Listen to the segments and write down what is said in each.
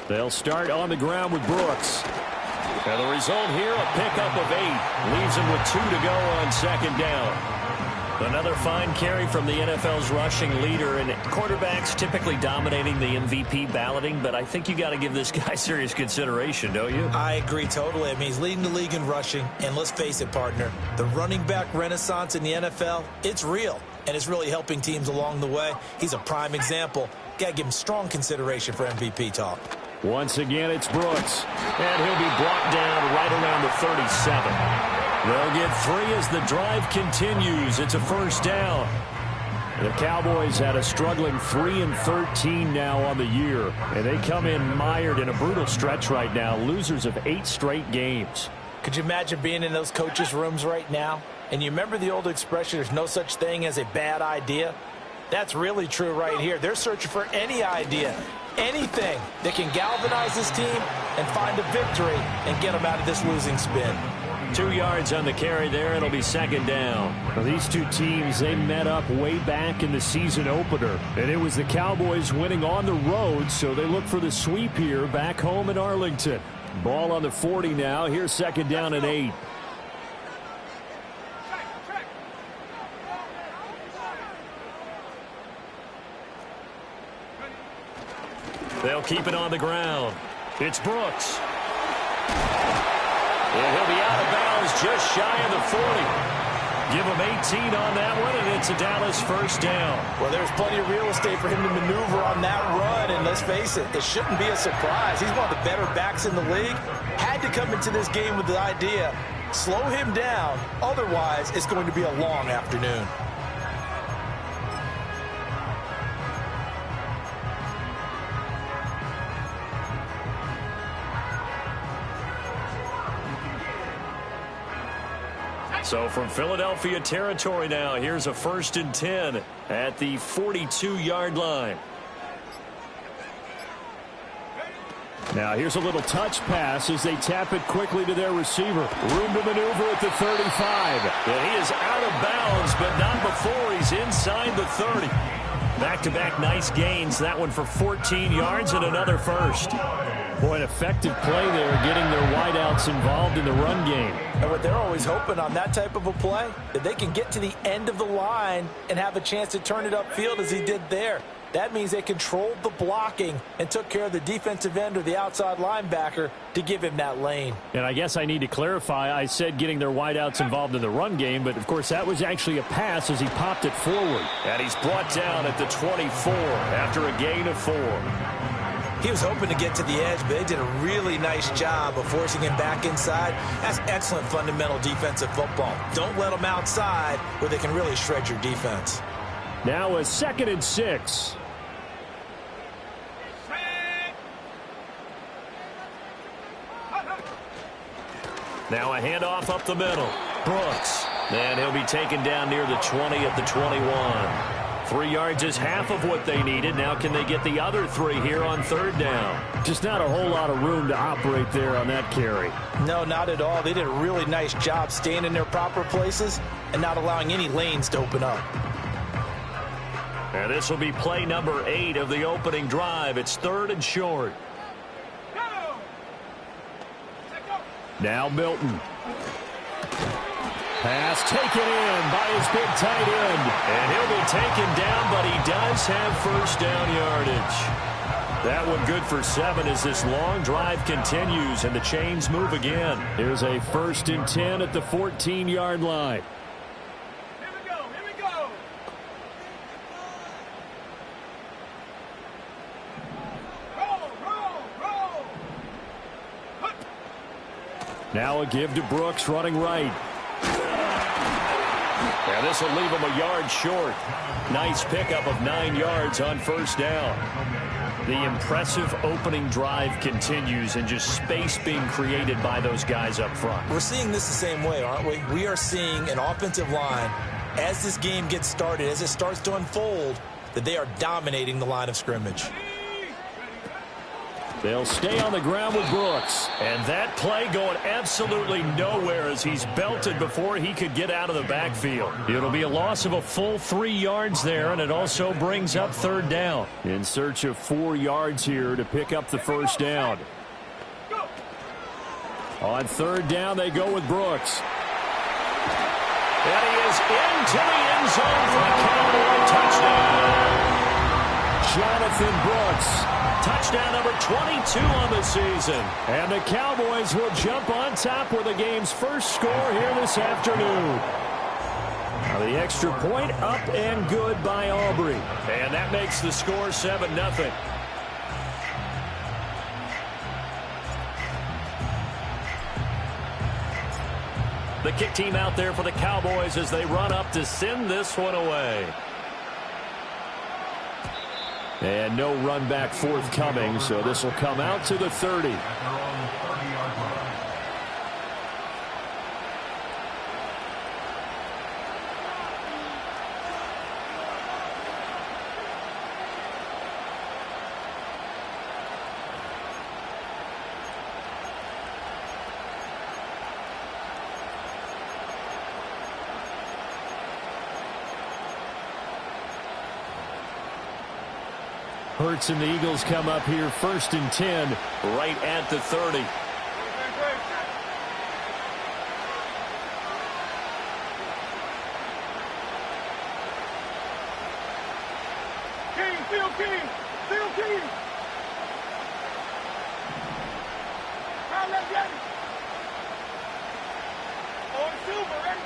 They'll start on the ground with Brooks. And the result here, a pickup of 8. Leaves him with 2 to go on second down. Another fine carry from the NFL's rushing leader, and quarterbacks typically dominating the MVP balloting, but I think you got to give this guy serious consideration, don't you? I agree totally. I mean, he's leading the league in rushing, and let's face it, partner, the running back renaissance in the NFL, it's real, and it's really helping teams along the way. He's a prime example. Got to give him strong consideration for MVP talk. Once again, it's Brooks, and he'll be brought down right around the 37. They'll get 3 as the drive continues. It's a first down. The Cowboys had a struggling 3-13 now on the year, and they come in mired in a brutal stretch right now, losers of 8 straight games. Could you imagine being in those coaches' rooms right now? And you remember the old expression, there's no such thing as a bad idea? That's really true right here. They're searching for any idea, anything that can galvanize this team and find a victory and get them out of this losing spin. 2 yards on the carry there. It'll be second down. Well, these two teams, they met up way back in the season opener, and it was the Cowboys winning on the road, so they look for the sweep here back home in Arlington. Ball on the 40 now. Here's second down and 8. They'll keep it on the ground. It's Brooks. And he'll be out of bounds just shy of the 40. Give him 18 on that one, and it's a Dallas first down. Well, there's plenty of real estate for him to maneuver on that run, and let's face it, it shouldn't be a surprise. He's one of the better backs in the league. Had to come into this game with the idea, slow him down, otherwise it's going to be a long afternoon. So from Philadelphia territory now, here's a 1st and 10 at the 42-yard line. Now here's a little touch pass as they tap it quickly to their receiver. Room to maneuver at the 35. And he is out of bounds, but not before he's inside the 30. Back-to-back nice gains. That one for 14 yards and another first. Boy, an effective play there, getting their wideouts involved in the run game. And what they're always hoping on that type of a play, that they can get to the end of the line and have a chance to turn it upfield as he did there. That means they controlled the blocking and took care of the defensive end or the outside linebacker to give him that lane. And I guess I need to clarify, I said getting their wideouts involved in the run game, but of course that was actually a pass as he popped it forward. And he's brought down at the 24 after a gain of 4. He was hoping to get to the edge, but they did a really nice job of forcing him back inside. That's excellent fundamental defensive football. Don't let them outside where they can really shred your defense. Now a 2nd and 6. Now a handoff up the middle. Brooks. And he'll be taken down near the 20 at the 21. 3 yards is half of what they needed. Now can they get the other 3 here on 3rd down? Just not a whole lot of room to operate there on that carry. No, not at all. They did a really nice job staying in their proper places and not allowing any lanes to open up. And this will be play number 8 of the opening drive. It's 3rd and short. Now Milton. Pass taken in by his big tight end. And he'll be taken down, but he does have first down yardage. That one good for 7 as this long drive continues and the chains move again. Here's a 1st and 10 at the 14-yard line. Here we go. Roll. Now a give to Brooks running right. And this will leave him a yard short. Nice pickup of 9 yards on first down. The impressive opening drive continues and just space being created by those guys up front. We're seeing this the same way, aren't we? We are seeing an offensive line, as this game gets started, as it starts to unfold, that they are dominating the line of scrimmage. They'll stay on the ground with Brooks. And that play going absolutely nowhere as he's belted before he could get out of the backfield. It'll be a loss of a full 3 yards there, and it also brings up third down. In search of 4 yards here to pick up the first down. On third down, they go with Brooks. And he is into the end zone for a Cowboy touchdown. Jonathan Brooks. Touchdown number 22 on the season. And the Cowboys will jump on top with the game's first score here this afternoon. Now the extra point up and good by Aubrey. And that makes the score 7-0. The kick team out there for the Cowboys as they run up to send this one away. And no run back forthcoming, so this will come out to the 30. Hurts and the Eagles come up here 1st and 10. Right at the 30. King, Phil King, Phil King. How that get it? Oh, it's Silver, ready?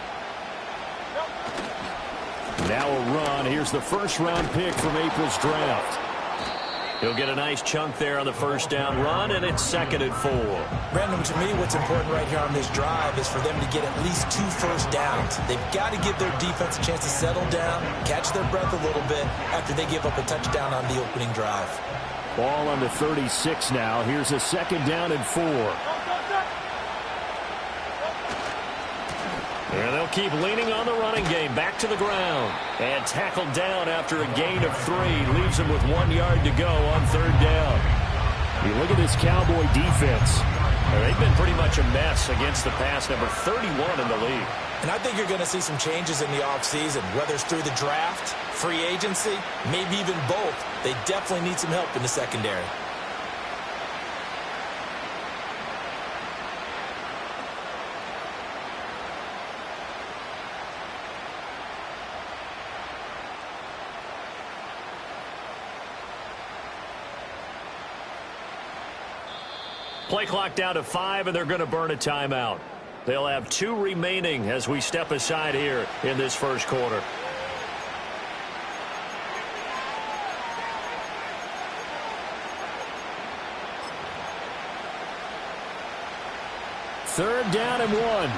Now a run. Here's the first round pick from April's draft. He'll get a nice chunk there on the first down run, and it's 2nd and 4. Brandon, to me, what's important right here on this drive is for them to get at least 2 first downs. They've got to give their defense a chance to settle down, catch their breath a little bit after they give up a touchdown on the opening drive. Ball on the 36 now. Here's a 2nd down and 4. And they'll keep leaning on the running game. Back to the ground. And tackled down after a gain of 3. Leaves him with 1 yard to go on third down. You look at this Cowboy defense. They've been pretty much a mess against the pass, number 31 in the league. And I think you're going to see some changes in the offseason, whether it's through the draft, free agency, maybe even both. They definitely need some help in the secondary. Play clock down to 5, and they're going to burn a timeout. They'll have 2 remaining as we step aside here in this first quarter. Third down and 1.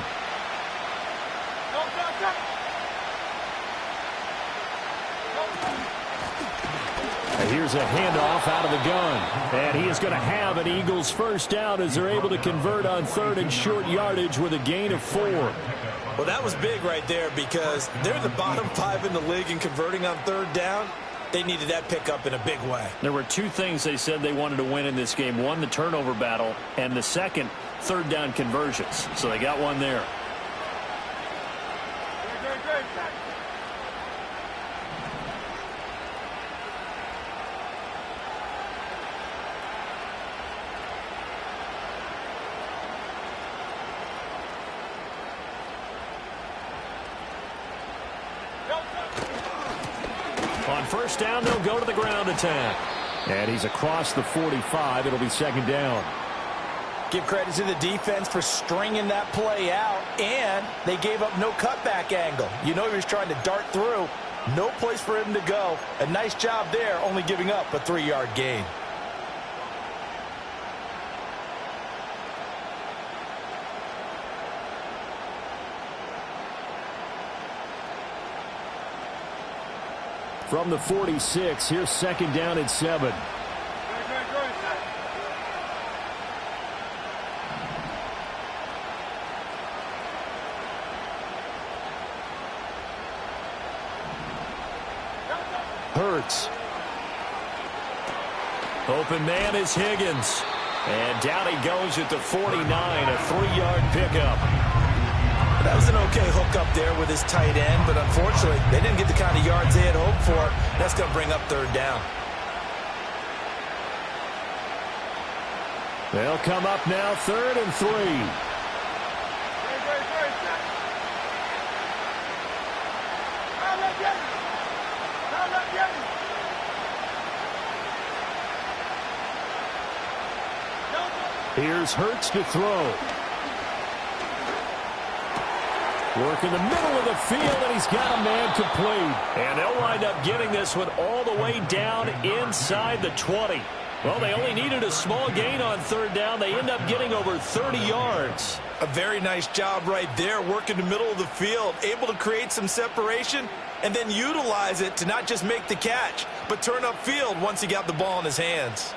Here's a handoff out of the gun. And he is going to have an Eagles first down as they're able to convert on 3rd and short yardage with a gain of 4. Well, that was big right there because they're the bottom 5 in the league in converting on 3rd down. They needed that pickup in a big way. There were 2 things they said they wanted to win in this game. One, the turnover battle, and the second, 3rd down conversions. So they got one there. On first down, they'll go to the ground attack. And he's across the 45. It'll be 2nd down. Give credit to the defense for stringing that play out, and they gave up no cutback angle. You know he was trying to dart through. No place for him to go. A nice job there, only giving up a 3-yard gain. From the 46, here's 2nd down and 7. Hurts. Open man is Higgins. And down he goes at the 49, a 3-yard pickup. That was an okay hook up there with his tight end, but unfortunately, they didn't get the kind of yards they had hoped for. That's going to bring up third down. They'll come up now, 3rd and 3. Here's Hurts to throw. Work in the middle of the field, and he's got a man complete. And they'll wind up getting this one all the way down inside the 20. Well, they only needed a small gain on 3rd down. They end up getting over 30 yards. A very nice job right there, working the middle of the field, able to create some separation, and then utilize it to not just make the catch, but turn upfield once he got the ball in his hands.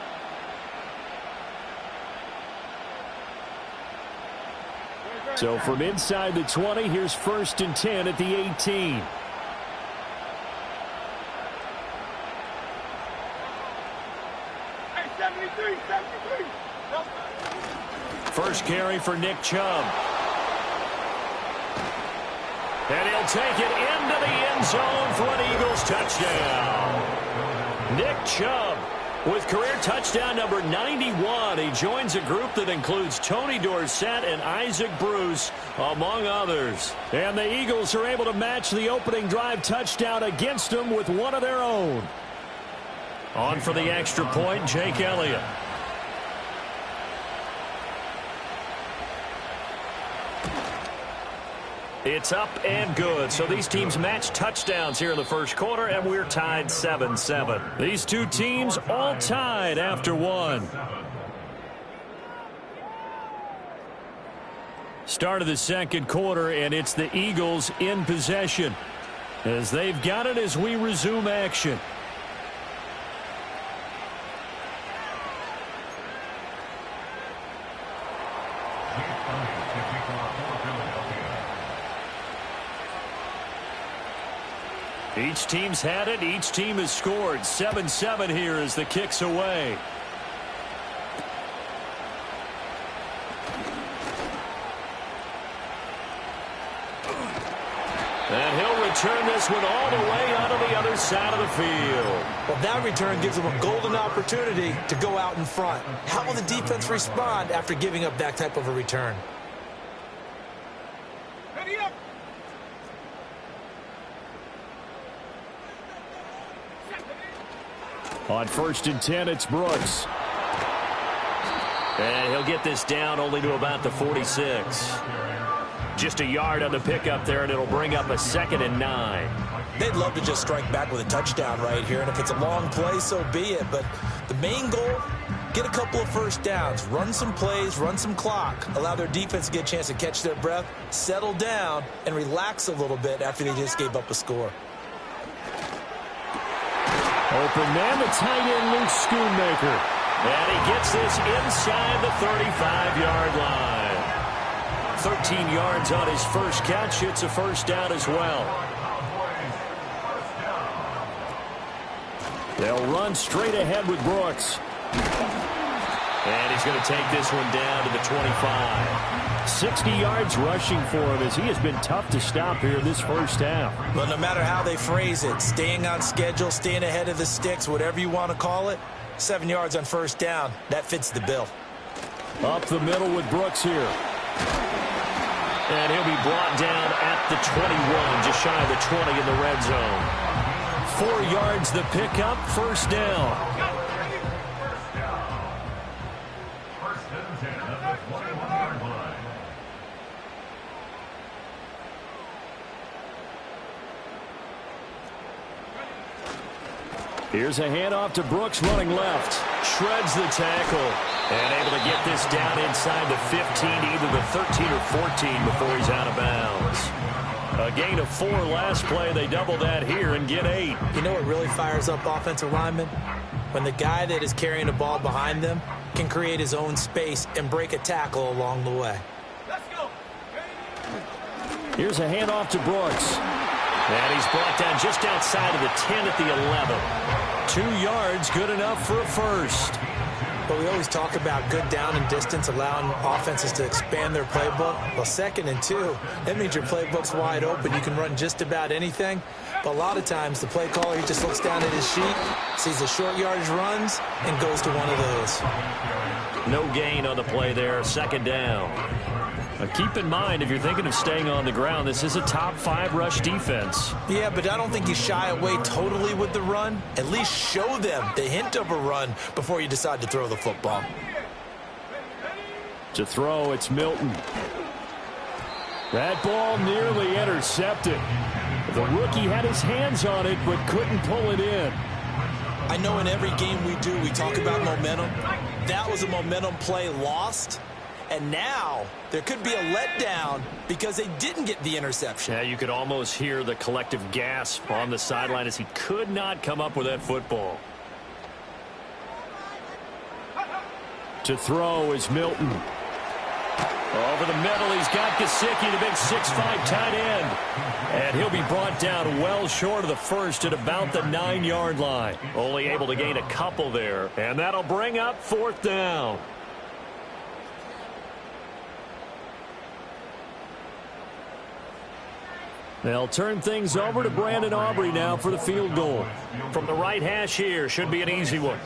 So from inside the 20, here's 1st and 10 at the 18. Hey, 73. First carry for Nick Chubb. And he'll take it into the end zone for an Eagles touchdown. Nick Chubb with career touchdown number 91. He joins a group that includes Tony Dorsett and Isaac Bruce, among others. And the Eagles are able to match the opening drive touchdown against them with one of their own. On for the extra point, Jake Elliott. It's up and good. So these teams match touchdowns here in the first quarter, and we're tied 7-7. These two teams all tied after one. Start of the second quarter, and it's the Eagles in possession as they've got it as we resume action. Each team's had it. Each team has scored. 7-7 here as the kick's away. And he'll return this one all the way onto the other side of the field. Well, that return gives them a golden opportunity to go out in front. How will the defense respond after giving up that type of a return? Ready up. On 1st and 10, it's Brooks. And he'll get this down only to about the 46. Just a yard on the pickup there, and it'll bring up a 2nd and 9. They'd love to just strike back with a touchdown right here, and if it's a long play, so be it. But the main goal, get a couple of first downs, run some plays, run some clock, allow their defense to get a chance to catch their breath, settle down, and relax a little bit after they just gave up a score. Open man, the tight end, Luke Schoonmaker. And he gets this inside the 35-yard line. 13 yards on his first catch. It's a first down as well. They'll run straight ahead with Brooks. And he's going to take this one down to the 25. 60 yards rushing for him as he has been tough to stop here this first half. But no matter how they phrase it, staying on schedule, staying ahead of the sticks, whatever you want to call it, 7 yards on first down, that fits the bill. Up the middle with Brooks here. And he'll be brought down at the 21, just shy of the 20 in the red zone. 4 yards the pickup, first down. Here's a handoff to Brooks running left. Shreds the tackle. And able to get this down inside the 15, either the 13 or 14 before he's out of bounds. A gain of 4 last play. They double that here and get 8. You know what really fires up offensive linemen? When the guy that is carrying the ball behind them can create his own space and break a tackle along the way. Let's go. Here's a handoff to Brooks. And he's brought down just outside of the 10 at the 11. 2 yards, good enough for a first. But we always talk about good down and distance, allowing offenses to expand their playbook. Well, 2nd and 2, that means your playbook's wide open. You can run just about anything. But a lot of times, the play caller, he just looks down at his sheet, sees the short yardage runs, and goes to one of those. No gain on the play there, 2nd down. Now keep in mind, if you're thinking of staying on the ground, this is a top 5 rush defense. Yeah, but I don't think you shy away totally with the run. At least show them the hint of a run before you decide to throw the football. To throw, it's Milton. That ball nearly intercepted. The rookie had his hands on it, but couldn't pull it in. I know in every game we do, we talk about momentum. That was a momentum play lost. And now there could be a letdown because they didn't get the interception. Yeah, you could almost hear the collective gasp on the sideline as he could not come up with that football. To throw is Milton. Over the middle, he's got Gesicki, the big 6'5" tight end. And he'll be brought down well short of the first at about the 9-yard line. Only able to gain a couple there. And that'll bring up 4th down. They'll turn things over to Brandon Aubrey now for the field goal. From the right hash here, should be an easy one.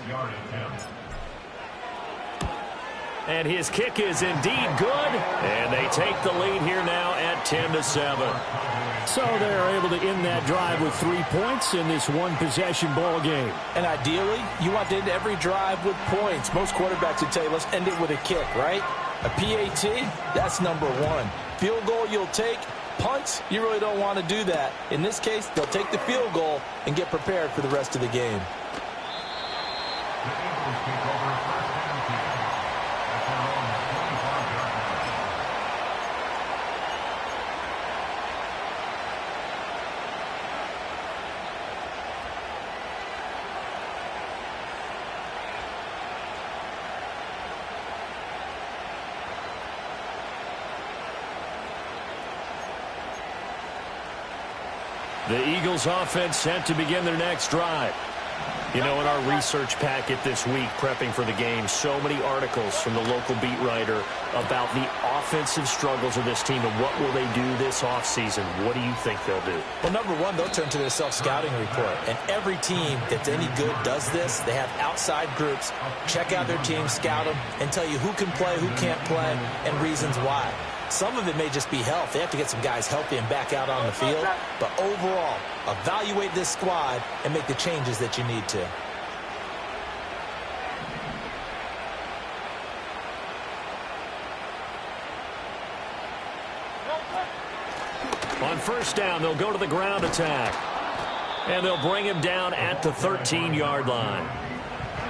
And his kick is indeed good. And they take the lead here now at 10-7. So they're able to end that drive with 3 points in this one-possession ball game. And ideally, you want to end every drive with points. Most quarterbacks would tell you, let's end it with a kick, right? A PAT, that's number 1. Field goal you'll take. Punts, you really don't want to do that. In this case, they'll take the field goal and get prepared for the rest of the game. The Eagles offense set to begin their next drive. You know, in our research packet this week, prepping for the game, so many articles from the local beat writer about the offensive struggles of this team and what will they do this offseason. What do you think they'll do? Well, number 1, they'll turn to their self-scouting report. And every team that's any good does this. They have outside groups. Check out their team, scout them, and tell you who can play, who can't play, and reasons why. Some of it may just be health. They have to get some guys healthy and back out on the field. But overall, evaluate this squad and make the changes that you need to. On 1st down, they'll go to the ground attack. And they'll bring him down at the 13-yard line.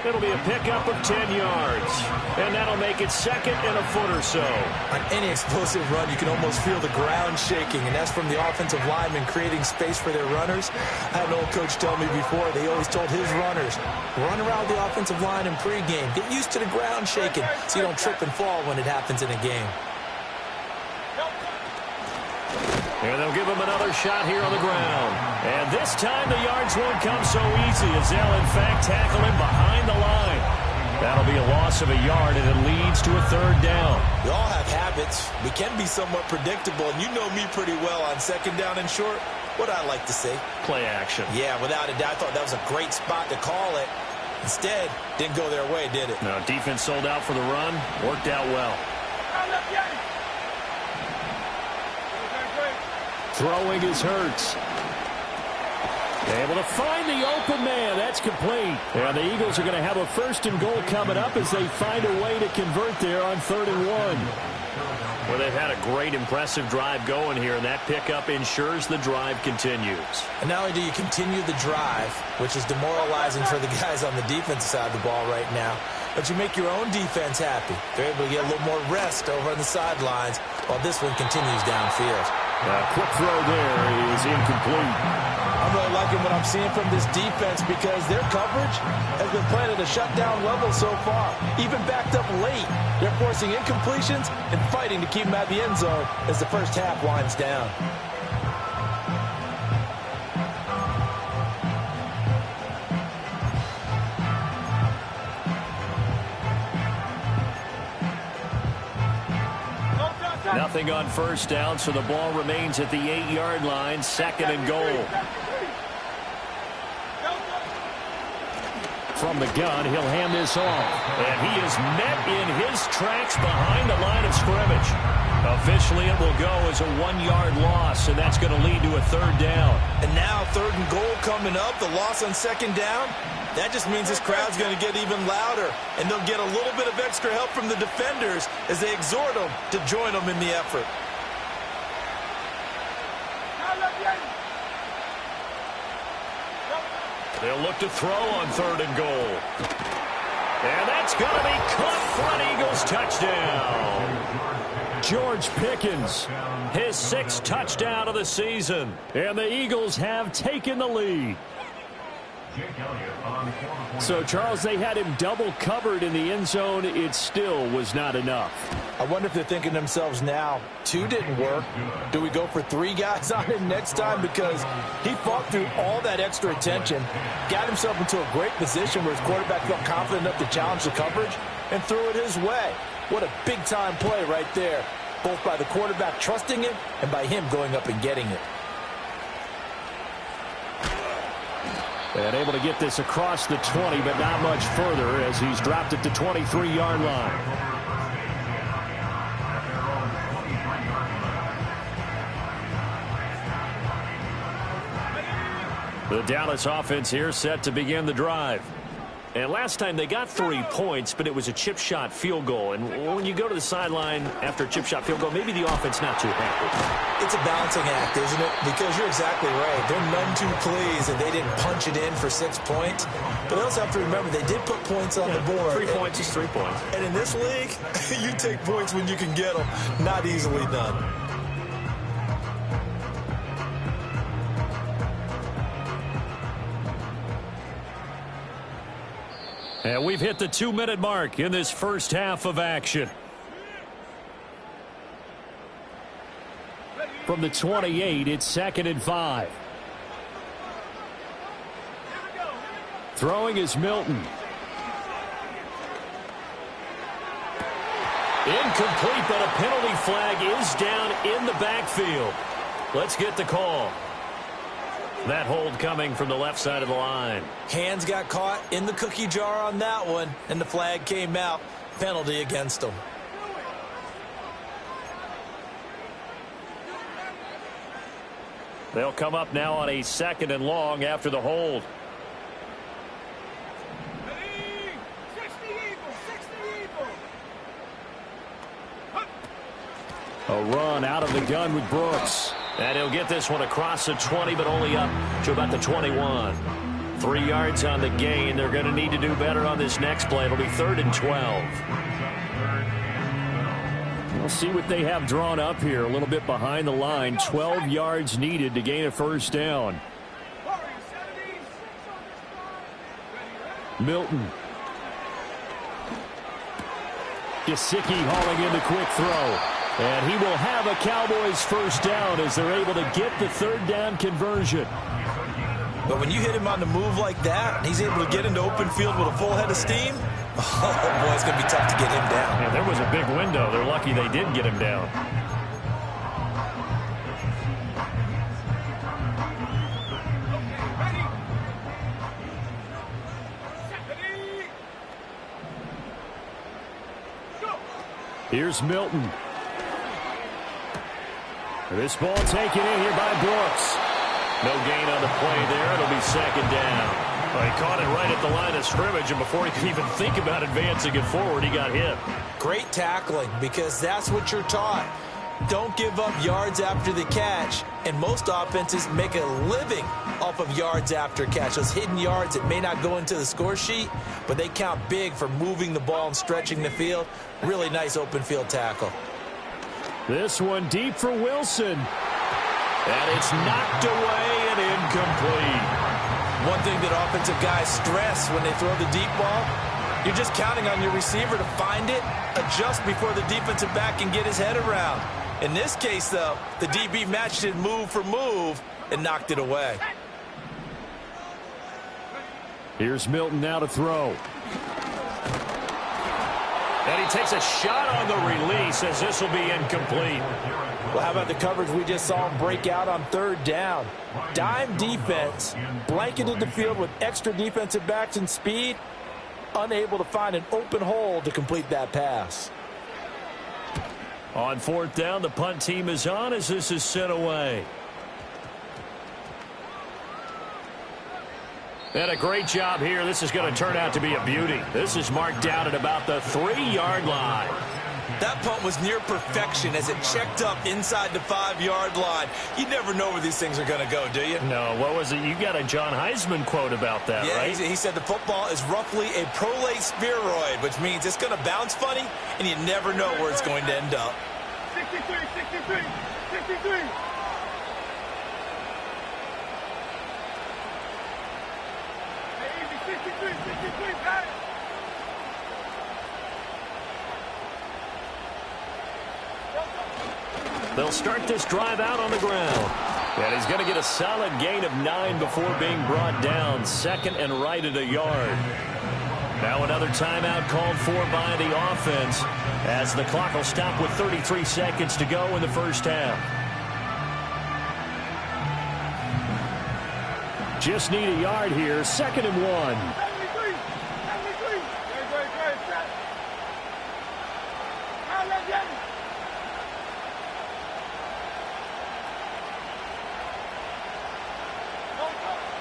It'll be a pickup of 10 yards. And that'll make it 2nd and a foot or so. On any explosive run, you can almost feel the ground shaking, and that's from the offensive linemen creating space for their runners. I had an old coach tell me before, they always told his runners, run around the offensive line in pregame. Get used to the ground shaking so you don't trip and fall when it happens in a game. And they'll give him another shot here on the ground. And this time the yards won't come so easy as they'll, in fact, tackle him behind the line. That'll be a loss of a yard, and it leads to a 3rd down. We all have habits. We can be somewhat predictable, and you know me pretty well on 2nd down and short. What I like to say? Play action. Yeah, without a doubt. I thought that was a great spot to call it. Instead, didn't go their way, did it? No, defense sold out for the run. Worked out well. Throwing is Hurts. Able to find the open man. That's complete. And the Eagles are going to have a 1st and goal coming up as they find a way to convert there on 3rd and 1. Well, they've had a great, impressive drive going here, and that pickup ensures the drive continues. And not only do you continue the drive, which is demoralizing for the guys on the defensive side of the ball right now, but you make your own defense happy. They're able to get a little more rest over on the sidelines while this one continues downfield. Quick throw there is incomplete. I'm really liking what I'm seeing from this defense because their coverage has been playing at a shutdown level so far. Even backed up late, they're forcing incompletions and fighting to keep them out of the end zone as the first half winds down. Nothing on first down, so the ball remains at the 8-yard line, 2nd and goal. From the gun, he'll hand this off. And he is met in his tracks behind the line of scrimmage. Officially, it will go as a 1-yard loss, and that's going to lead to a 3rd down. And now 3rd and goal coming up, the loss on 2nd down. That just means this crowd's going to get even louder, and they'll get a little bit of extra help from the defenders as they exhort them to join them in the effort. They'll look to throw on 3rd and goal. And that's going to be caught for an Eagles touchdown. George Pickens, his 6th touchdown of the season. And the Eagles have taken the lead. So, Charles, they had him double covered in the end zone. It still was not enough. I wonder if they're thinking to themselves now, 2 didn't work. Do we go for 3 guys on him next time? Because he fought through all that extra attention, got himself into a great position where his quarterback felt confident enough to challenge the coverage and threw it his way. What a big-time play right there, both by the quarterback trusting it and by him going up and getting it. And able to get this across the 20, but not much further as he's dropped it to 23-yard line. The Dallas offense here set to begin the drive. And last time they got 3 points, but it was a chip shot field goal. And when you go to the sideline after a chip shot field goal, maybe the offense not too happy. It's a balancing act, isn't it? Because you're exactly right. They're none too pleased that they didn't punch it in for 6 points. But they also have to remember they did put points on the board. 3 points is 3 points. And in this league, you take points when you can get them. Not easily done. And we've hit the 2-minute mark in this first half of action. From the 28, it's 2nd and 5. Throwing is Milton. Incomplete, but a penalty flag is down in the backfield. Let's get the call. That hold coming from the left side of the line. Hands got caught in the cookie jar on that one, and the flag came out. Penalty against them. They'll come up now on a 2nd and long after the hold. A run out of the gun with Brooks. And he'll get this one across the 20, but only up to about the 21. 3 yards on the gain. They're going to need to do better on this next play. It'll be 3rd and 12. We'll see what they have drawn up here. A little bit behind the line. 12 yards needed to gain a first down. Milton. Gesicki hauling in the quick throw. And he will have a Cowboys first down as they're able to get the 3rd down conversion. But when you hit him on the move like that, and he's able to get into open field with a full head of steam, oh, boy, it's going to be tough to get him down. Yeah, there was a big window. They're lucky they did get him down. Here's Milton. This ball taken in here by Brooks. No gain on the play there. It'll be 2nd down. Well, he caught it right at the line of scrimmage, and before he could even think about advancing it forward, he got hit. Great tackling, because that's what you're taught. Don't give up yards after the catch, and most offenses make a living off of yards after catch. Those hidden yards that may not go into the score sheet, but they count big for moving the ball and stretching the field. Really nice open field tackle. This one deep for Wilson. And it's knocked away and incomplete. One thing that offensive guys stress when they throw the deep ball, you're just counting on your receiver to find it, adjust before the defensive back can get his head around. In this case, though, the DB matched it move for move and knocked it away. Here's Milton now to throw. And he takes a shot on the release as this will be incomplete. Well, how about the coverage we just saw him break out on third down? Dime defense, blanketed the field with extra defensive backs and speed, unable to find an open hole to complete that pass. On fourth down, the punt team is on as this is sent away. And a great job here. This is going to turn out to be a beauty. This is marked down at about the 3-yard line. That punt was near perfection as it checked up inside the 5-yard line. You never know where these things are going to go, do you? No, what was it? You got a John Heisman quote about that, right? Yeah, he said the football is roughly a prolate spheroid, which means it's going to bounce funny, and you never know where it's going to end up. 63, 63, 63. Hey, 63, 63, got it. They'll start this drive out on the ground. And he's going to get a solid gain of 9 before being brought down. Second and right at a yard. Now another timeout called for by the offense as the clock will stop with 33 seconds to go in the first half. Just need a yard here. 2nd and 1. 73, 73. Great, set. Let's get it.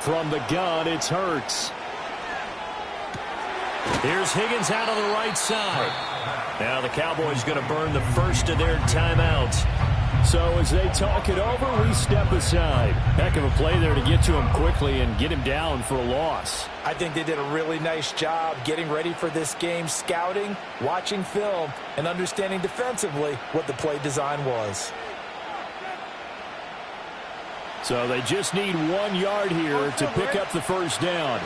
From the gun, it's Hurts. Here's Higgins out on the right side. Now the Cowboys going to burn the first of their timeouts. So as they talk it over, we step aside. Heck of a play there to get to him quickly and get him down for a loss. I think they did a really nice job getting ready for this game, scouting, watching film, and understanding defensively what the play design was. So they just need 1 yard here to pick up the first down.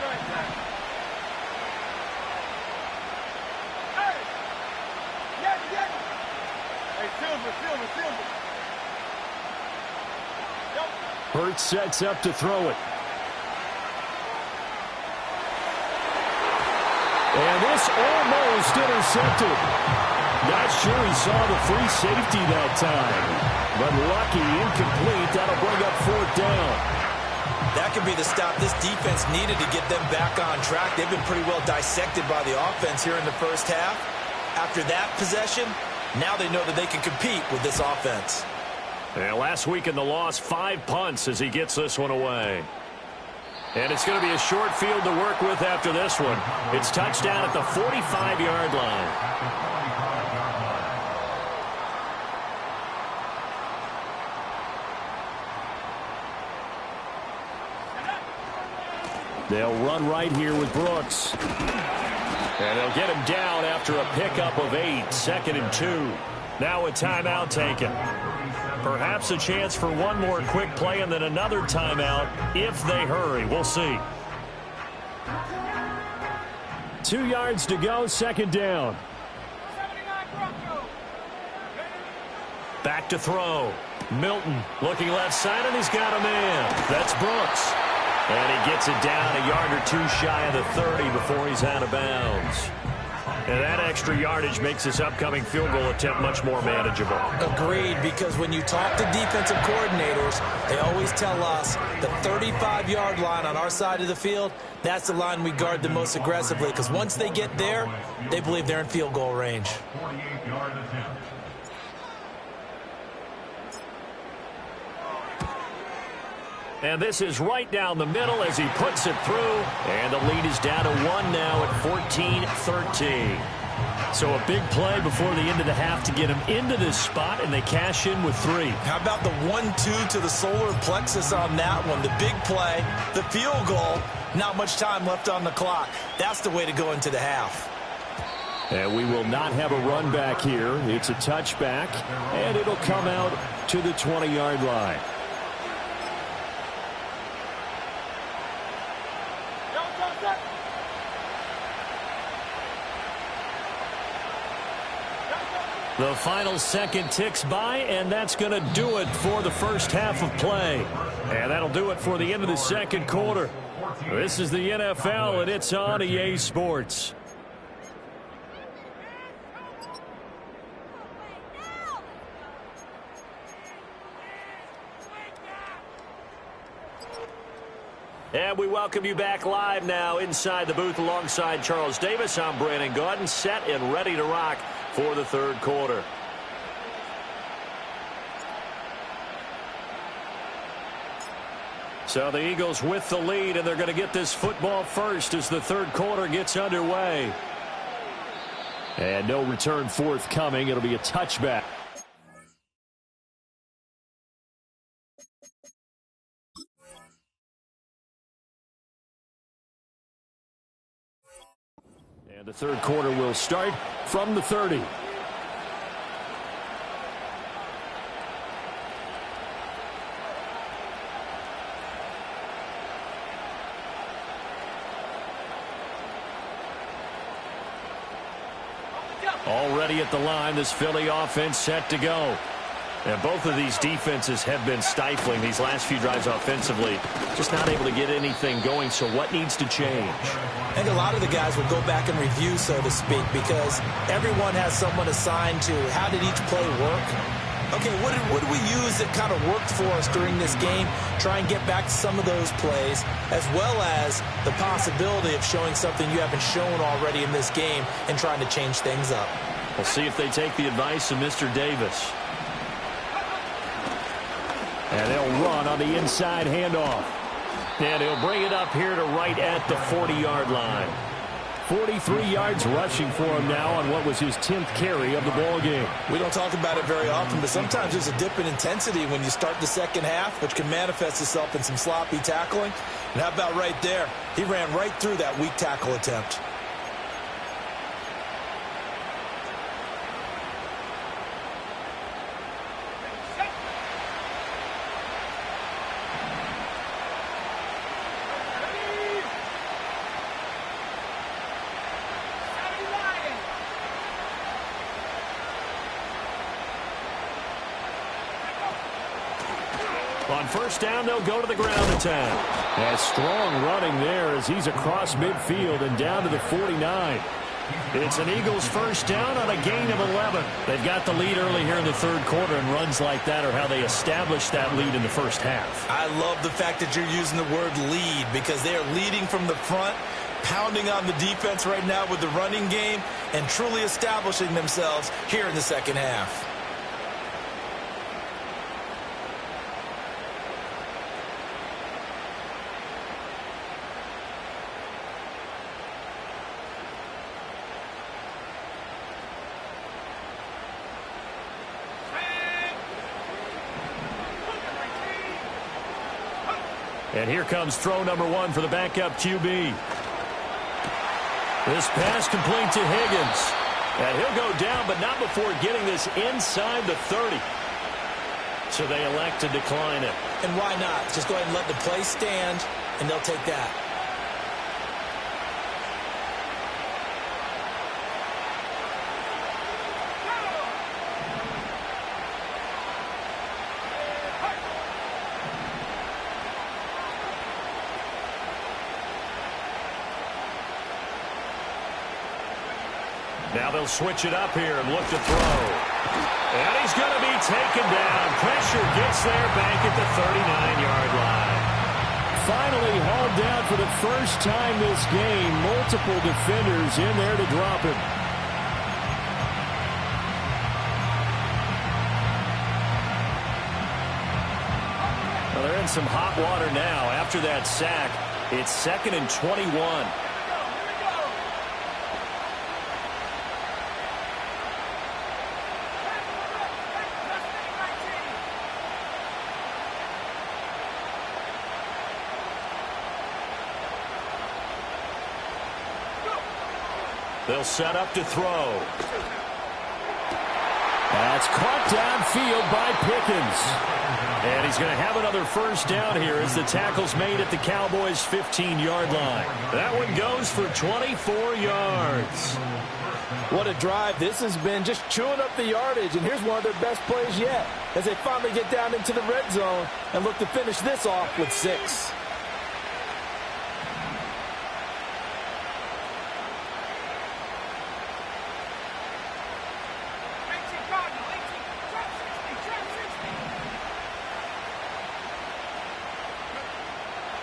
Hurts sets up to throw it. And this almost intercepted. Not sure he saw the free safety that time. But lucky, incomplete. That'll bring up 4th down. That could be the stop this defense needed to get them back on track. They've been pretty well dissected by the offense here in the first half. After that possession, now they know that they can compete with this offense. And last week in the loss, 5 punts as he gets this one away. And it's going to be a short field to work with after this one. It's touchdown at the 45-yard line. They'll run right here with Brooks. And they'll get him down after a pickup of 8. 2nd and 2. Now a timeout taken. Perhaps a chance for one more quick play and then another timeout if they hurry. We'll see. 2 yards to go, 2nd down. Back to throw. Milton looking left side, and he's got a man. That's Brooks. And he gets it down a yard or 2 shy of the 30 before he's out of bounds. And that extra yardage makes this upcoming field goal attempt much more manageable. Agreed, because when you talk to defensive coordinators, they always tell us the 35-yard line on our side of the field, that's the line we guard the most aggressively, because once they get there, they believe they're in field goal range. And this is right down the middle as he puts it through. And the lead is down to 1 now at 14-13. So a big play before the end of the half to get him into this spot, and they cash in with 3. How about the 1-2 to the solar plexus on that one? The big play, the field goal, not much time left on the clock. That's the way to go into the half. And we will not have a run back here. It's a touchback, and it'll come out to the 20-yard line. The final second ticks by, and that's going to do it for the first half of play. And that'll do it for the end of the second quarter. This is the NFL, and it's on EA Sports. And we welcome you back live now inside the booth alongside Charles Davis. I'm Brandon Gaudin, set and ready to rock for the third quarter. So the Eagles with the lead, and they're going to get this football first as the third quarter gets underway. And no return forthcoming. It'll be a touchback. And the third quarter will start from the 30. Already at the line, this Philly offense set to go. And both of these defenses have been stifling these last few drives offensively. Just not able to get anything going, so what needs to change? I think a lot of the guys will go back and review, so to speak, because everyone has someone assigned to how did each play work. Okay, what did we use that kind of worked for us during this game? Try and get back to some of those plays, as well as the possibility of showing something you haven't shown already in this game and trying to change things up. We'll see if they take the advice of Mr. Davis. And they'll run on the inside handoff. And he'll bring it up here to right at the 40-yard line. 43 yards rushing for him now on what was his 10th carry of the ball game. We don't talk about it very often, but sometimes there's a dip in intensity when you start the second half, which can manifest itself in some sloppy tackling. And how about right there? He ran right through that weak tackle attempt. On first down, they'll go to the ground attack. A strong running there as he's across midfield and down to the 49. It's an Eagles first down on a gain of 11. They've got the lead early here in the third quarter, and runs like that are how they establish that lead in the first half. I love the fact that you're using the word lead, because they are leading from the front, pounding on the defense right now with the running game, and truly establishing themselves here in the second half. And here comes throw number one for the backup QB. This pass complete to Higgins. And he'll go down, but not before getting this inside the 30. So they elect to decline it. And why not? Just go ahead and let the play stand, and they'll take that. Now they'll switch it up here and look to throw. And he's going to be taken down. Pressure gets there back at the 39-yard line. Finally hauled down for the first time this game. Multiple defenders in there to drop him. Well, they're in some hot water now. After that sack, it's 2nd and 21. They'll set up to throw. That's caught downfield by Pickens. And he's going to have another first down here as the tackle's made at the Cowboys' 15-yard line. That one goes for 24 yards. What a drive this has been, just chewing up the yardage. And here's one of their best plays yet as they finally get down into the red zone and look to finish this off with 6.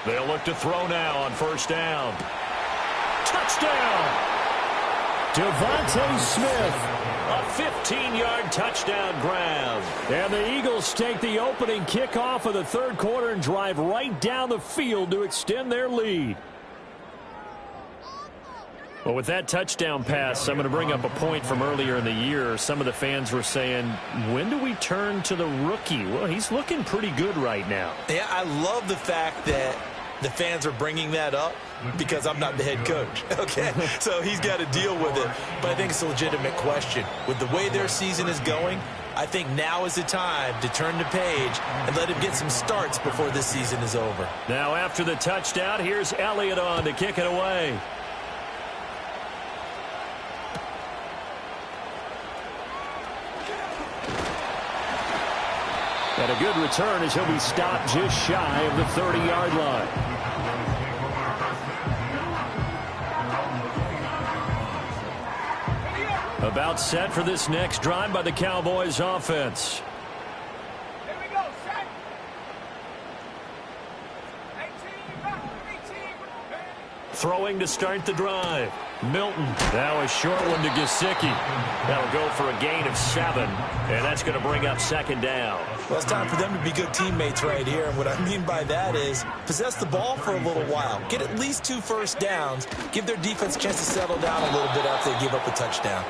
They'll look to throw now on first down. Touchdown! Devontae Smith. A 15-yard touchdown grab. And the Eagles take the opening kickoff of the third quarter and drive right down the field to extend their lead. Well, with that touchdown pass, I'm going to bring up a point from earlier in the year. Some of the fans were saying, when do we turn to the rookie? Well, he's looking pretty good right now. Yeah, I love the fact that the fans are bringing that up because I'm not the head coach, okay? So he's got to deal with it. But I think it's a legitimate question. With the way their season is going, I think now is the time to turn the page and let him get some starts before this season is over. Now after the touchdown, here's Elliott on to kick it away. And a good return as he'll be stopped just shy of the 30-yard line. About set for this next drive by the Cowboys offense. Here we go, set. 18. Throwing to start the drive. Milton. Now a short one to Gesicki. That'll go for a gain of 7. And that's going to bring up second down. Well, it's time for them to be good teammates right here. And what I mean by that is possess the ball for a little while. Get at least 2 first downs. Give their defense a chance to settle down a little bit after they give up a touchdown.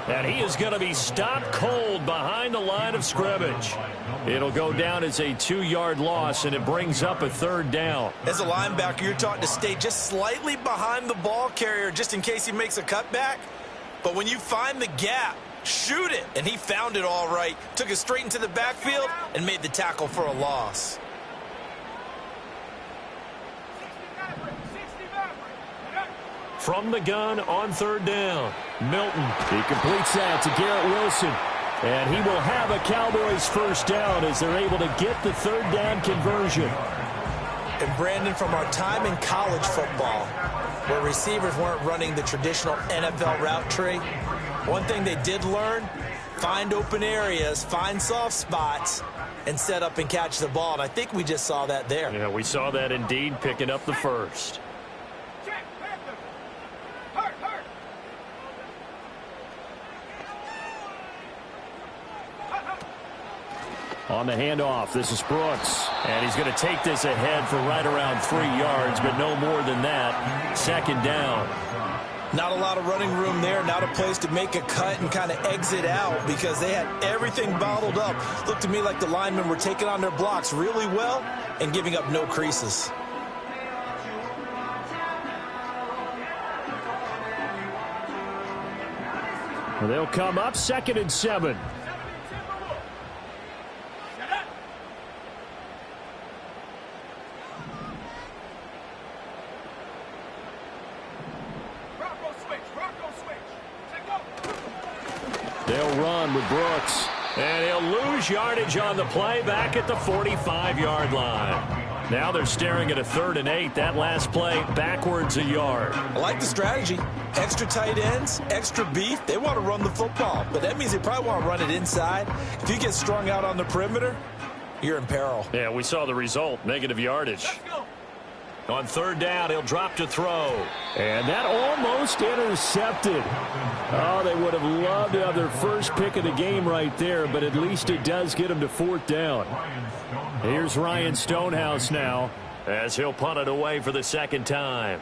And he is going to be stopped cold behind the line of scrimmage. It'll go down as a 2-yard loss, and it brings up a third down. As a linebacker, you're taught to stay just slightly behind the ball carrier just in case he makes a cutback. But when you find the gap, shoot it. And he found it all right. Took it straight into the backfield and made the tackle for a loss. From the gun on third down, Milton. He completes that to Garrett Wilson. And he will have a Cowboys first down as they're able to get the third down conversion. And Brandon, from our time in college football, where receivers weren't running the traditional NFL route tree, one thing they did learn, find open areas, find soft spots, and set up and catch the ball. And I think we just saw that there. Yeah, we saw that indeed, picking up the first. On the handoff, this is Brooks. And he's going to take this ahead for right around 3 yards, but no more than that. Second down. Not a lot of running room there. Not a place to make a cut and kind of exit out because they had everything bottled up. Looked to me like the linemen were taking on their blocks really well and giving up no creases. Well, they'll come up 2nd and 7. They'll run with Brooks. And he'll lose yardage on the play back at the 45-yard line. Now they're staring at a 3rd and 8. That last play backwards a yard. I like the strategy. Extra tight ends, extra beef. They want to run the football, but that means they probably want to run it inside. If you get strung out on the perimeter, you're in peril. Yeah, we saw the result, negative yardage. On 3rd down, he'll drop to throw. And that almost intercepted. Oh, they would have loved to have their first pick of the game right there, but at least it does get them to 4th down. Here's Ryan Stonehouse now, as he'll punt it away for the 2nd time.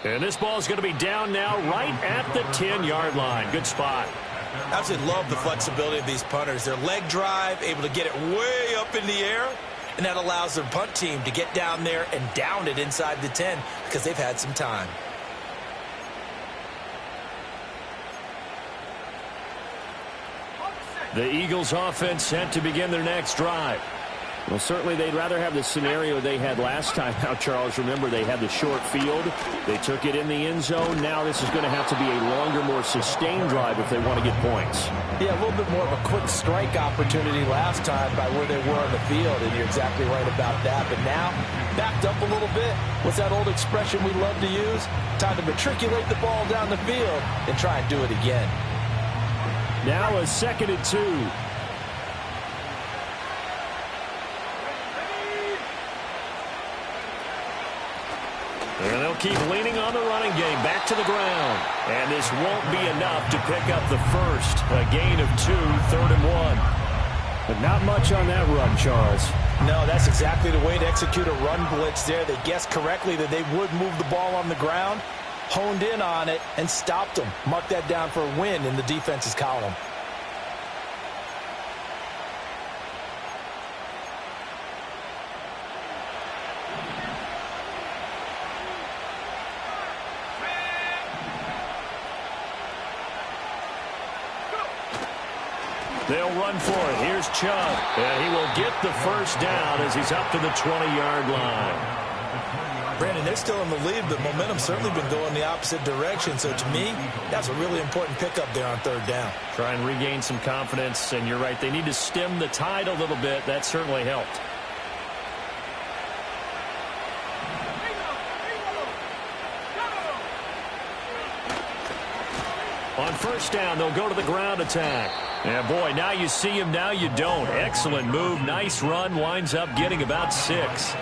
And this ball's going to be down now right at the 10-yard line. Good spot. I absolutely love the flexibility of these punters. Their leg drive, able to get it way up in the air, and that allows their punt team to get down there and down it inside the 10 because they've had some time. The Eagles offense set to begin their next drive. Well, certainly they'd rather have the scenario they had last time. Now, Charles, remember they had the short field. They took it in the end zone. Now this is going to have to be a longer, more sustained drive if they want to get points. Yeah, a little bit more of a quick strike opportunity last time by where they were on the field, and you're exactly right about that. But now, backed up a little bit. What's that old expression we love to use? Time to matriculate the ball down the field and try and do it again. Now a 2nd and 2. And they'll keep leaning on the running game back to the ground. And this won't be enough to pick up the first. A gain of 2, 3rd and 1. But not much on that run, Charles. No, that's exactly the way to execute a run blitz there. They guessed correctly that they would move the ball on the ground, honed in on it, and stopped them. Mark that down for a win in the defense's column. They'll run for it. Here's Chubb. And he will get the first down as he's up to the 20-yard line. Brandon, they're still in the lead, but momentum's certainly been going the opposite direction. So to me, that's a really important pickup there on 3rd down. Try and regain some confidence, and you're right. They need to stem the tide a little bit. That certainly helped. On 1st down, they'll go to the ground attack. Yeah, boy, now you see him, now you don't. Excellent move, nice run, winds up getting about 6.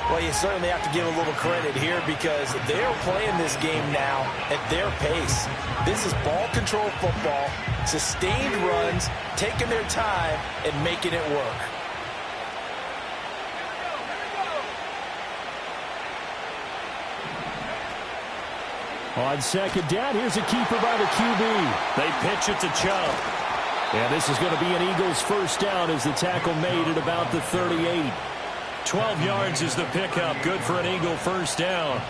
Well, you certainly have to give a little credit here because they're playing this game now at their pace. This is ball control football, sustained runs, taking their time, and making it work. On 2nd down, here's a keeper by the QB. They pitch it to Chubb. And this is going to be an Eagles 1st down as the tackle made at about the 38. 12 yards is the pickup. Good for an Eagle 1st down.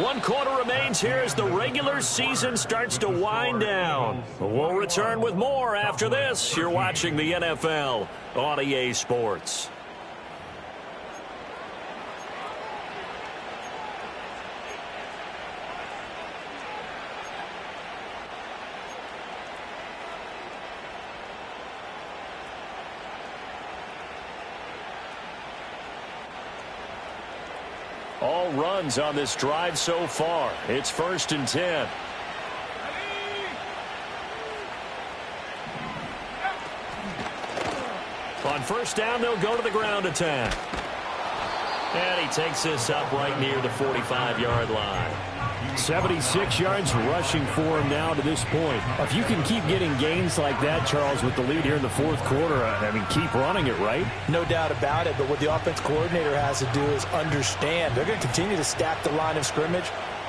One quarter remains here as the regular season starts to wind down. We'll return with more after this. You're watching the NFL on EA Sports. All runs on this drive so far. It's 1st and 10. On 1st down, they'll go to the ground attack. And he takes this up right near the 45-yard line. 76 yards rushing for him now to this point. If you can keep getting gains like that, Charles, with the lead here in the 4th quarter, I mean, keep running it, right? No doubt about it, but what the offense coordinator has to do is understand they're going to continue to stack the line of scrimmage.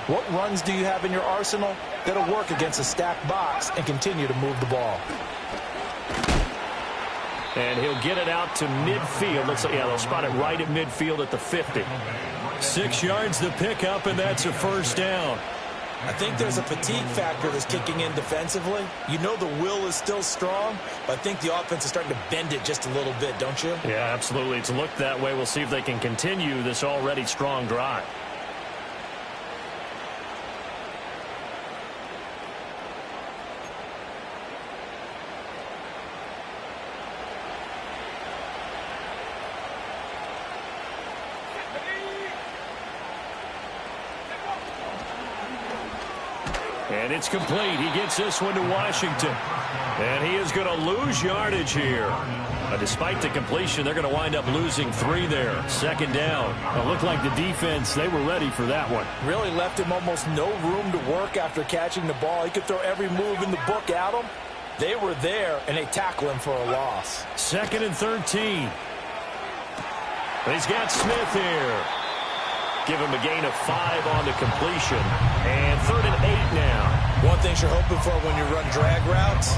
What runs do you have in your arsenal that'll work against a stacked box and continue to move the ball? And he'll get it out to midfield. Looks like, yeah, they'll spot it right at midfield at the 50. 6 yards the pickup, and that's a 1st down. I think there's a fatigue factor that's kicking in defensively. You know the will is still strong, but I think the offense is starting to bend it just a little bit, don't you? Yeah, absolutely. It's looked that way. We'll see if they can continue this already strong drive. And it's complete. He gets this one to Washington. And he is going to lose yardage here. Despite the completion, they're going to wind up losing 3 there. 2nd down. It looked like the defense, they were ready for that one. Really left him almost no room to work after catching the ball. He could throw every move in the book at him. They were there, and they tackle him for a loss. 2nd and 13. He's got Smith here. Give him a gain of 5 on the completion. And 3rd and 8 now. One thing you're hoping for when you run drag routes,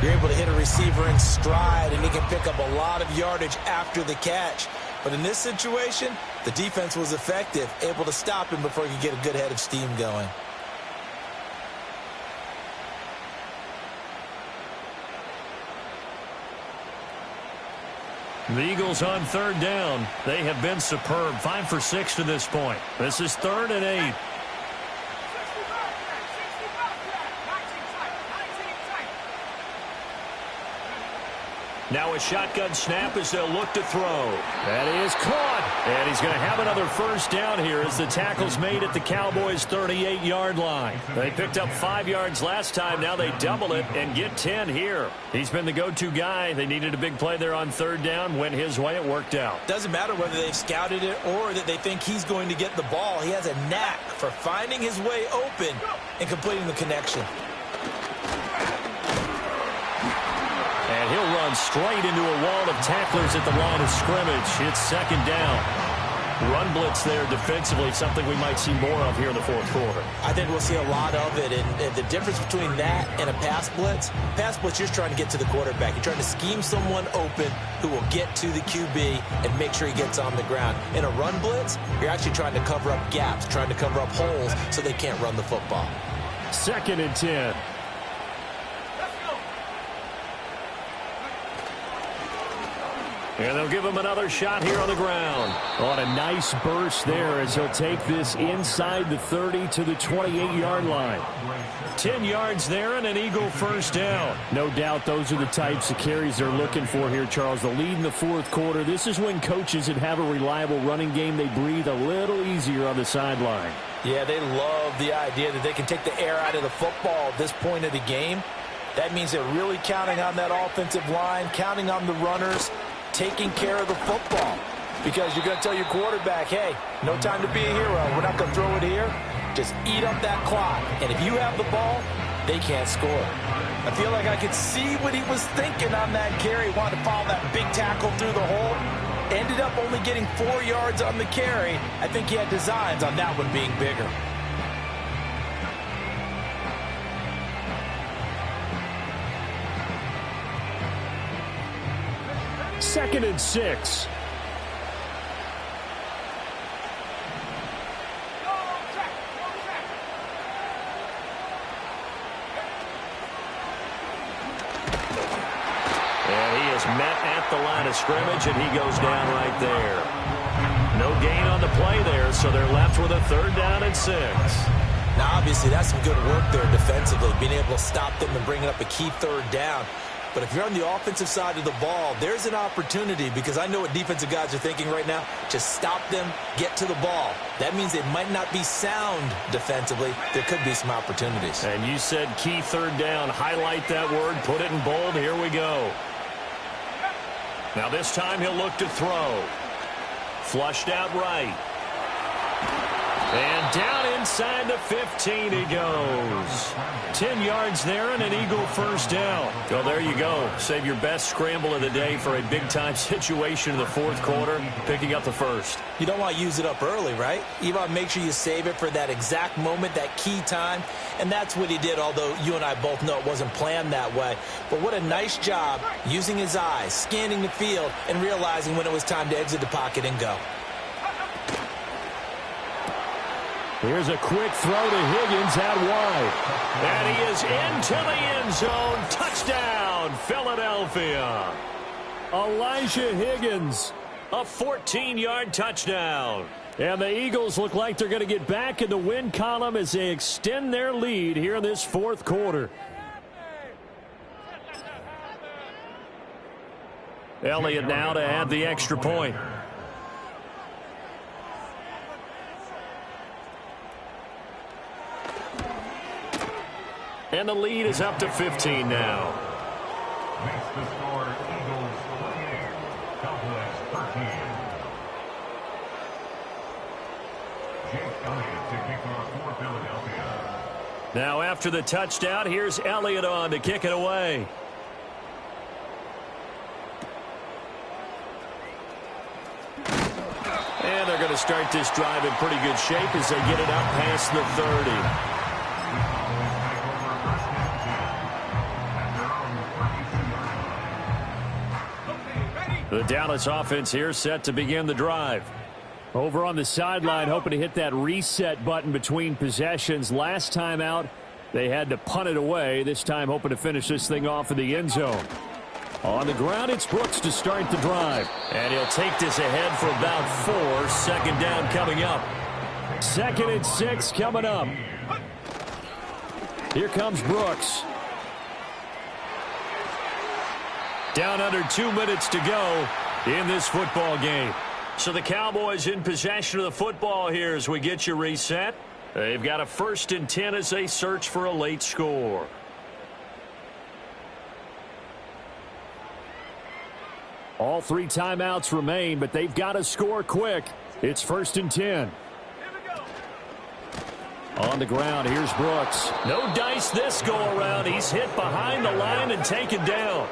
you're able to hit a receiver in stride, and he can pick up a lot of yardage after the catch. But in this situation, the defense was effective, able to stop him before he could get a good head of steam going. The Eagles on third down. They have been superb. 5 for 6 to this point. This is 3rd and 8. Now a shotgun snap as they'll look to throw. That is caught. And he's going to have another first down here as the tackle's made at the Cowboys' 38-yard line. They picked up 5 yards last time. Now they double it and get 10 here. He's been the go-to guy. They needed a big play there on third down. Went his way. It worked out. Doesn't matter whether they've scouted it or that they think he's going to get the ball. He has a knack for finding his way open and completing the connection. And he'll run straight into a wall of tacklers at the line of scrimmage. It's second down. Run blitz there defensively, something we might see more of here in the fourth quarter. I think we'll see a lot of it. And the difference between that and a pass blitz, you're just trying to get to the quarterback. You're trying to scheme someone open who will get to the QB and make sure he gets on the ground. In a run blitz, you're actually trying to cover up gaps, trying to cover up holes so they can't run the football. 2nd and 10. And they'll give him another shot here on the ground. On a nice burst there as he'll take this inside the 30 to the 28-yard line. 10 yards there and an Eagle first down. No doubt those are the types of carries they're looking for here, Charles. The lead in the fourth quarter. This is when coaches that have a reliable running game, they breathe a little easier on the sideline. Yeah, they love the idea that they can take the air out of the football at this point of the game. That means they're really counting on that offensive line, counting on the runners, taking care of the football, because you're going to tell your quarterback, hey, no time to be a hero. We're not going to throw it here. Just eat up that clock. And if you have the ball, they can't score. I feel like I could see what he was thinking on that carry. Wanted to follow that big tackle through the hole. Ended up only getting 4 yards on the carry. I think he had designs on that one being bigger. Second and 6. And he is met at the line of scrimmage, and he goes down right there. No gain on the play there, so they're left with a 3rd down and 6. Now, obviously, that's some good work there defensively, being able to stop them and bringing up a key 3rd down. But if you're on the offensive side of the ball, there's an opportunity, because I know what defensive guys are thinking right now. Just stop them, get to the ball. That means they might not be sound defensively. There could be some opportunities. And you said key 3rd down. Highlight that word. Put it in bold. Here we go. Now this time he'll look to throw. Flushed out right. And down inside the 15 he goes. 10 yards there and an Eagle first down. Well, there you go. Save your best scramble of the day for a big-time situation in the fourth quarter, picking up the first. You don't want to use it up early, right? You want to make sure you save it for that exact moment, that key time. And that's what he did, although you and I both know it wasn't planned that way. But what a nice job using his eyes, scanning the field, and realizing when it was time to exit the pocket and go. Here's a quick throw to Higgins out wide. And he is into the end zone. Touchdown, Philadelphia. Elijah Higgins. A 14-yard touchdown. And the Eagles look like they're going to get back in the win column as they extend their lead here in this fourth quarter. Elliott now to add the extra point. And the lead is up to 15 now. Makes the score Eagles 28, Cowboys 13. Jake Elliott to kick off for Philadelphia. Now after the touchdown, here's Elliott on to kick it away. And they're going to start this drive in pretty good shape as they get it up past the 30. The Dallas offense here set to begin the drive. Over on the sideline, hoping to hit that reset button between possessions. Last time out, they had to punt it away. This time hoping to finish this thing off in the end zone. On the ground, it's Brooks to start the drive. And he'll take this ahead for about 4. Second down coming up. 2nd and 6 coming up. Here comes Brooks. Down under 2 minutes to go in this football game. So the Cowboys in possession of the football here as we get you reset. They've got a 1st and 10 as they search for a late score. All 3 timeouts remain, but they've got to score quick. It's 1st and 10. On the ground, here's Brooks. No dice this go around. He's hit behind the line and taken down.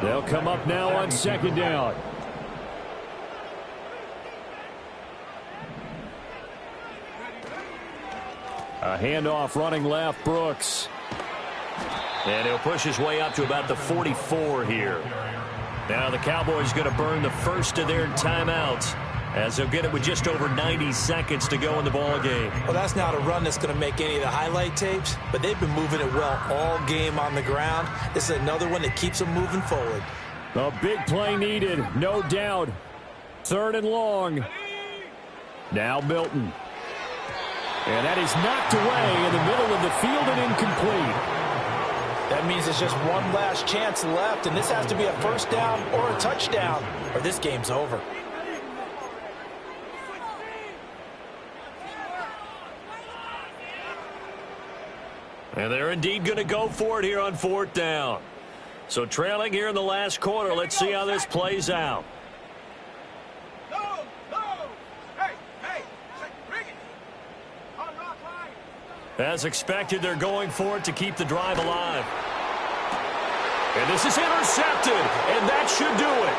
They'll come up now on 2nd down. A handoff running left, Brooks. And he'll push his way up to about the 44 here. Now the Cowboys going to burn the first of their timeouts as they'll get it with just over 90 seconds to go in the ball game. Well, that's not a run that's going to make any of the highlight tapes, but they've been moving it well all game on the ground. This is another one that keeps them moving forward. A big play needed, no doubt. 3rd and long. Now Milton. And that is knocked away in the middle of the field and incomplete. That means there's just one last chance left, and this has to be a 1st down or a touchdown, or this game's over. And they're indeed going to go for it here on 4th down. So trailing here in the last quarter, let's see how this plays out. As expected, they're going for it to keep the drive alive. And this is intercepted, and that should do it.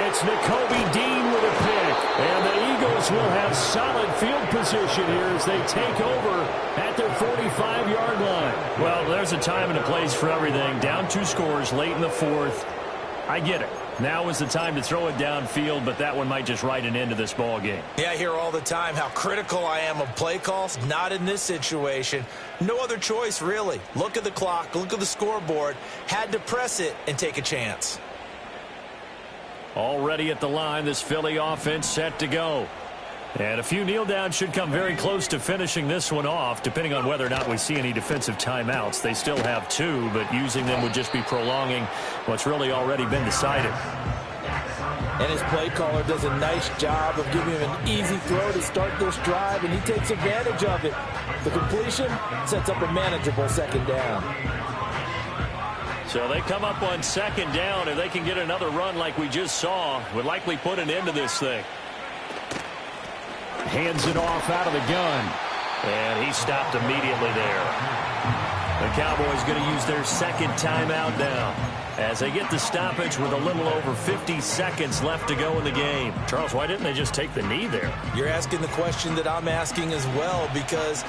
It's Nakobe Dean with a pick, and the Eagles will have solid field position here as they take over at their 45-yard line. Well, there's a time and a place for everything. Down 2 scores late in the 4th. I get it. Now is the time to throw it downfield, but that one might just write an end to this ball game. Yeah, I hear all the time how critical I am of play calls. Not in this situation. No other choice, really. Look at the clock. Look at the scoreboard. Had to press it and take a chance. Already at the line, this Philly offense set to go. And a few kneel downs should come very close to finishing this one off, depending on whether or not we see any defensive timeouts. They still have 2, but using them would just be prolonging what's really already been decided. And his play caller does a nice job of giving him an easy throw to start this drive, and he takes advantage of it. The completion sets up a manageable 2nd down. So they come up on 2nd down, and they can get another run like we just saw. Would likely put an end to this thing. Hands it off out of the gun. And he stopped immediately there. The Cowboys going to use their 2nd timeout now as they get the stoppage with a little over 50 seconds left to go in the game. Charles, why didn't they just take the knee there? You're asking the question that I'm asking as well, because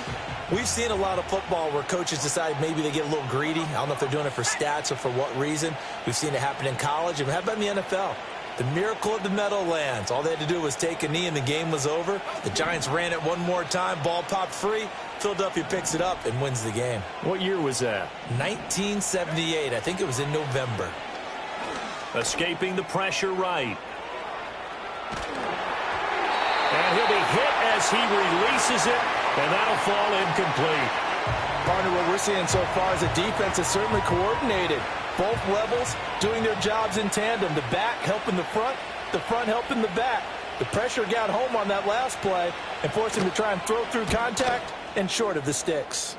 we've seen a lot of football where coaches decide maybe they get a little greedy. I don't know if they're doing it for stats or for what reason. We've seen it happen in college, and how about in the NFL? The miracle of the Meadowlands. All they had to do was take a knee and the game was over. The Giants ran it one more time. Ball popped free. Philadelphia picks it up and wins the game. What year was that? 1978. I think it was in November. Escaping the pressure right. And he'll be hit as he releases it, and that'll fall incomplete. Partner, what we're seeing so far is a defense is certainly coordinated. Both levels doing their jobs in tandem. The back helping the front helping the back. The pressure got home on that last play and forced him to try and throw through contact and short of the sticks.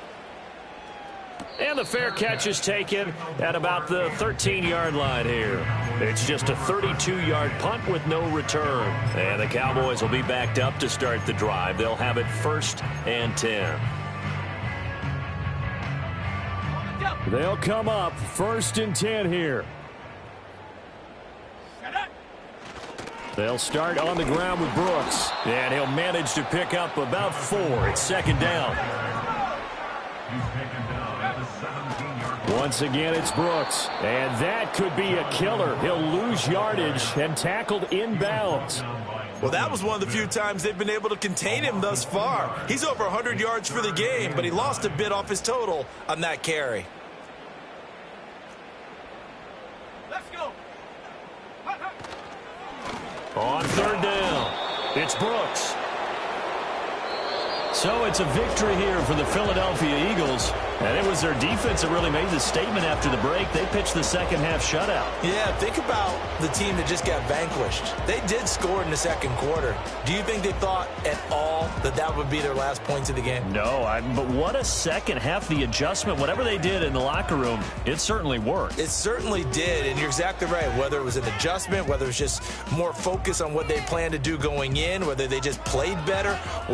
And the fair catch is taken at about the 13-yard line here. It's just a 32-yard punt with no return. And the Cowboys will be backed up to start the drive. They'll have it 1st and 10. They'll come up 1st and 10 here. They'll start on the ground with Brooks. And he'll manage to pick up about 4. It's 2nd down. Once again, it's Brooks. And that could be a killer. He'll lose yardage and tackled inbounds. Well, that was one of the few times they've been able to contain him thus far. He's over 100 yards for the game, but he lost a bit off his total on that carry. Let's go. On third down, it's Brooks. So it's a victory here for the Philadelphia Eagles. And it was their defense that really made the statement after the break. They pitched the second half shutout. Yeah, think about the team that just got vanquished. They did score in the second quarter. Do you think they thought at all that that would be their last points of the game? No, but what a second half. The adjustment, whatever they did in the locker room, it certainly worked. It certainly did, and you're exactly right. Whether it was an adjustment, whether it was just more focus on what they planned to do going in, whether they just played better,